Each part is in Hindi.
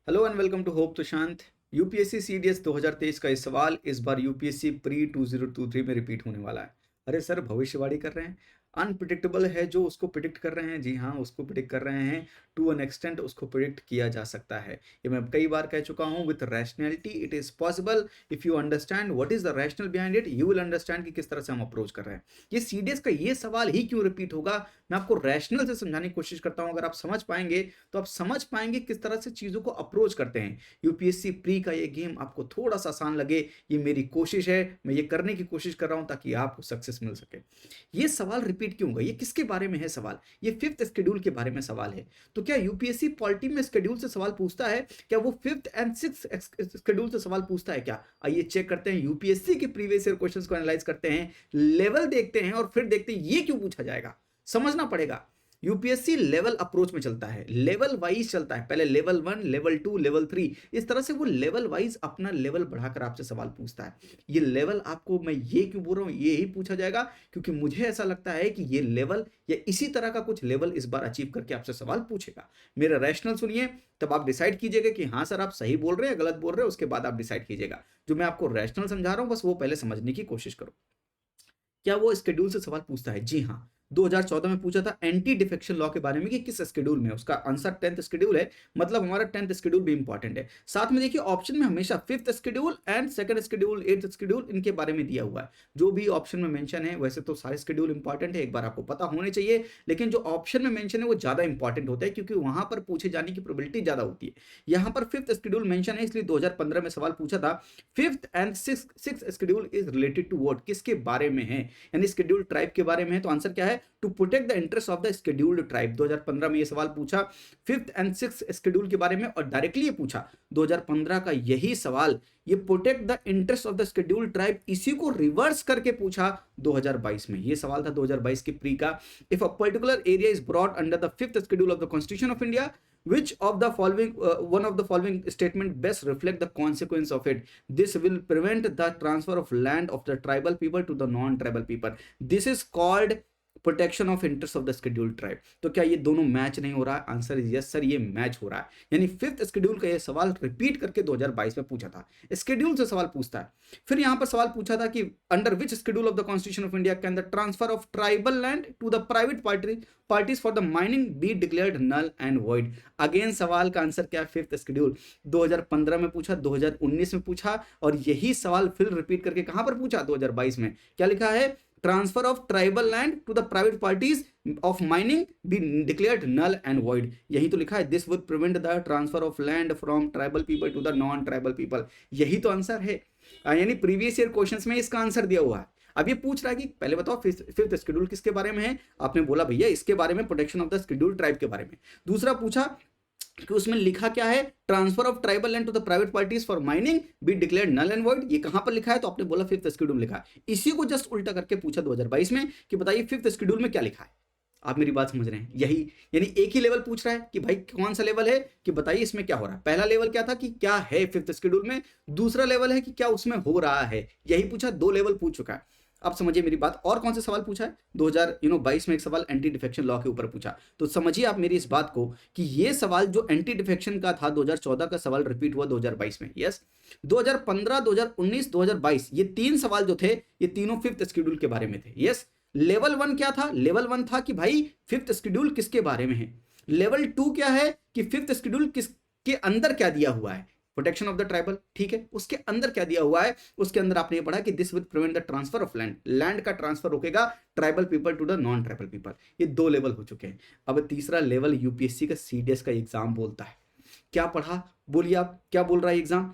Hello and welcome to hope Sushant. UPSC CDS 2023 का इस सवाल इस बार यूपीएससी प्री 2023 में रिपीट होने वाला है। अरे सर, भविष्यवाणी कर रहे हैं। अनप्रिडिक्टेबल है जो उसको प्रिडिक्ट कर रहे हैं, जी हाँ, उसको प्रिडिक्ट कर रहे हैं। टू एन एक्सटेंट उसको प्रिडिक्ट किया जा सकता है। ये मैं कई बार कह चुका हूँ। With rationality it is possible. If you understand what is the rational behind it, you will understand कि किस तरह से हम अप्रोच कर रहे हैं। ये सीडीएस का ये सवाल ही क्यों रिपीट होगा, मैं आपको रैशनल से समझाने की कोशिश करता हूँ। अगर आप समझ पाएंगे तो आप समझ पाएंगे किस तरह से चीज़ों को अप्रोच करते हैं। यूपीएससी प्री का ये गेम आपको थोड़ा सा आसान लगे, ये मेरी कोशिश है। मैं ये करने की कोशिश कर रहा हूं ताकि आपको सक्सेस मिल सके। ये सवाल रिपीट क्यों होगा, ये किसके बारे में है सवाल? ये फिफ्थ शेड्यूल के बारे में सवाल है। तो क्या यूपीएससी पॉलिटी में शेड्यूल से सवाल पूछता है? क्या वो फिफ्थ एंड सिक्स्थ शेड्यूल से सवाल पूछता है क्या? आइए चेक करते हैं, यूपीएससी के प्रीवियस ईयर क्वेश्चंस को एनालाइज करते हैं, लेवल देखते हैं और फिर देखते हैं ये क्यों पूछा जाएगा। समझना पड़ेगा। यूपीएससी लेवल अप्रोच में चलता है, लेवल वाइज चलता है। पहले लेवल 1, लेवल 2, लेवल 3, इस तरह से वो लेवल वाइज अपना लेवल बढ़ाकर आपसे सवाल पूछता है। ये लेवल आपको मैं ये क्यों बोल रहा हूं, ये ही पूछा जाएगा क्योंकि मुझे ऐसा लगता है कि ये लेवल या इसी तरह का कुछ लेवल इस बार अचीव करके आपसे सवाल पूछेगा। मेरा रैशनल सुनिए, तब आप डिसाइड कीजिएगा कि हाँ सर आप सही बोल रहे हैं गलत बोल रहे हैं, उसके बाद आप डिसाइड कीजिएगा। जो मैं आपको रैशनल समझा रहा हूं बस वो पहले समझने की कोशिश करो। क्या वो शेड्यूल से सवाल पूछता है? जी हाँ। 2014 में पूछा था एंटी डिफेक्शन लॉ के बारे में कि किस शेड्यूल में। उसका आंसर 10th शेड्यूल है, मतलब हमारा 10th शेड्यूल भी इंपॉर्टेंट है। साथ में देखिए ऑप्शन में हमेशा 5th schedule and 2nd schedule, 8th schedule, इनके बारे में दिया हुआ है। जो भी ऑप्शन में मेंशन है, वैसे तो सारे शेड्यूल इंपॉर्टेंट है, एक बार आपको पता होने चाहिए, लेकिन जो ऑप्शन में मेंशन है वो ज्यादा इंपॉर्टेंट होता है क्योंकि वहां पर पूछे जाने की प्रोबेबिलिटी ज्यादा होती है। यहाँ पर 5th शेड्यूल मेंशन है, इसलिए 2015 में सवाल पूछा था। 5th and 6th schedule is related to what, किसके बारे में है? यानी शेड्यूल्ड ट्राइब के बारे में है। तो आंसर क्या है? To protect the interest of the scheduled tribe. 2015 में ये सवाल पूछा 5th एंड 6th शेड्यूल के बारे में, और डायरेक्टली ये पूछा 2015 का यही सवाल, ये protect the interest of the scheduled tribe, इसी को रिवर्स करके पूछा 2022 में। ये सवाल था 2022 के प्री का। If a particular area is brought under the 5th schedule of the constitution of India, which of the following one of the following statement best reflect the consequence of it? This will prevent the transfer of land of the tribal people to the non-tribal people. This is called protection of interest of the schedule tribe. तो क्या ये दोनों मैच नहीं हो रहा है? आंसर इज यस सर, ये मैच हो रहा है। यानी 5th शेड्यूल का ये सवाल रिपीट करके 2022 में पूछा था, शेड्यूल से सवाल पूछता है। फिर यहां पर सवाल पूछा था कि under which schedule of the constitution of India can the transfer of tribal land to the private parties for the mining be declared null and void. Again सवाल का आंसर क्या है? 5th schedule. 2015 में पूछा, 2019 में पूछा, और यही सवाल फिर रिपीट करके कहां पर पूछा? 2022 में। क्या लिखा है? Transfer of tribal land to the private parties of mining be declared null and void. यही तो लिखा है, this would prevent the transfer of land from tribal people to the non tribal people. यही तो आंसर है। यानी प्रीवियस ईयर क्वेश्चंस में इसका आंसर दिया हुआ है। अब ये पूछ रहा है कि पहले बताओ 5th शेड्यूल किसके बारे में है? आपने बोला भैया इसके बारे में, protection of the schedule tribe के बारे में। दूसरा पूछा कि उसमें लिखा क्या है? Transfer of tribal land to the private parties for mining be declared null and void. ये कहां पर लिखा है? तो आपने बोला 5th शेड्यूल में लिखा है। इसी को जस्ट उल्टा करके पूछा 2022 में कि बताइए 5th शेड्यूल में क्या लिखा है। आप मेरी बात समझ रहे हैं? यही, यानी एक ही लेवल पूछ रहा है कि भाई कौन सा लेवल है, कि बताइए इसमें क्या हो रहा है। पहला लेवल क्या था कि क्या है 5th शेड्यूल में, दूसरा लेवल है कि क्या उसमें हो रहा है। यही पूछा, 2 लेवल पूछ चुका है। अब समझिए मेरी बात। और कौन से सवाल पूछा है? 2022 में एक सवाल एंटी डिफेक्शन लॉ के ऊपर पूछा। तो समझिए आप मेरी इस बात को कि ये सवाल जो एंटी डिफेक्शन का था 2014 का सवाल रिपीट हुआ 2022 में। यस, 2015, 2019, 2022 ये 3 सवाल जो थे, ये तीनों 5th शेड्यूल के बारे में थे। यस, लेवल 1 क्या था? लेवल 1 था कि भाई 5th शेड्यूल किसके बारे में है। लेवल 2 क्या है कि 5th शेड्यूल किसके अंदर क्या दिया हुआ है? प्रोटेक्शन ऑफ द ट्राइबल, ठीक है। उसके अंदर क्या दिया हुआ है? उसके अंदर आपने ये पढ़ा कि this will prevent the transfer of land, land का ट्रांसफर रोकेगा tribal people to the non tribal people. ये 2 लेवल हो चुके हैं। अब तीसरा लेवल यूपीएससी का सीडीएस का एग्जाम बोलता है। क्या पढ़ा? बोलिए आप, क्या बोल रहा है एग्जाम?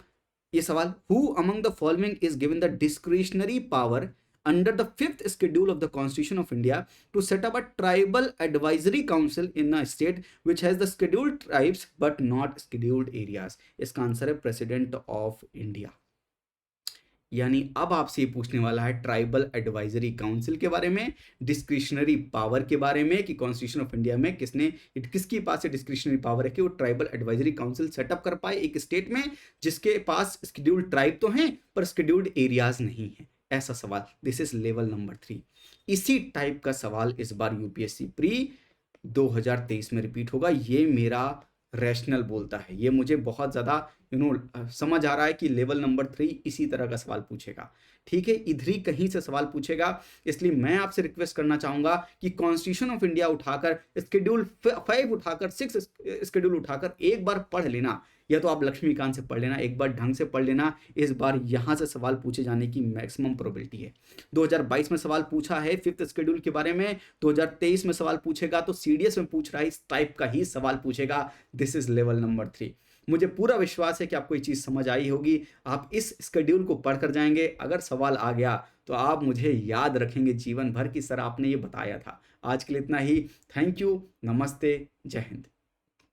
ये सवाल, who among the following is given the discretionary power under the 5th schedule of the Constitution of India to set up a tribal advisory council in a state which has the scheduled tribes but not scheduled areas? इसका आंसर है प्रेसिडेंट ऑफ इंडिया। यानी अब आपसे ये पूछने वाला है ट्राइबल एडवाइजरी काउंसिल के बारे में, डिस्क्रिशनरी पावर के बारे में कि कॉन्स्टिट्यूशन ऑफ इंडिया में किसके पास है डिस्क्रिशनरी पावर है कि वो ट्राइबल एडवाइजरी काउंसिल सेटअप कर पाए एक स्टेट में जिसके पास शेड्यूल्ड ट्राइब तो हैं पर शेड्यूल्ड एरियाज नहीं है। ऐसा सवाल, दिस इज लेवल नंबर 3। इसी टाइप का सवाल इस बार यूपीएससी प्री 2023 में रिपीट होगा। ये मेरा रैशनल बोलता है। ये मुझे बहुत ज़्यादा समझ आ रहा है कि लेवल नंबर 3 इसी तरह का सवाल पूछेगा। ठीक है, इधर ही कहीं से सवाल पूछेगा, इसलिए मैं आपसे रिक्वेस्ट करना चाहूँगा कि कॉन्स्टिट्यूशन ऑफ इंडिया उठाकर, शेड्यूल 5 उठाकर, 6 शेड्यूल उठाकर एक बार पढ़ लेना, या तो आप लक्ष्मीकांत से पढ़ लेना, एक बार ढंग से पढ़ लेना। इस बार यहाँ से सवाल पूछे जाने की मैक्सिमम प्रोबेबिलिटी है। 2022 में सवाल पूछा है 5th शेड्यूल के बारे में, 2023 में सवाल पूछेगा तो सीडीएस में पूछ रहा है, इस टाइप का ही सवाल पूछेगा। This is level number 3। मुझे पूरा विश्वास है कि आपको ये चीज़ समझ आई होगी। आप इस शेड्यूल को पढ़ कर जाएंगे, अगर सवाल आ गया तो आप मुझे याद रखेंगे जीवन भर कि सर आपने ये बताया था। आज के लिए इतना ही। थैंक यू, नमस्ते, जय हिंद।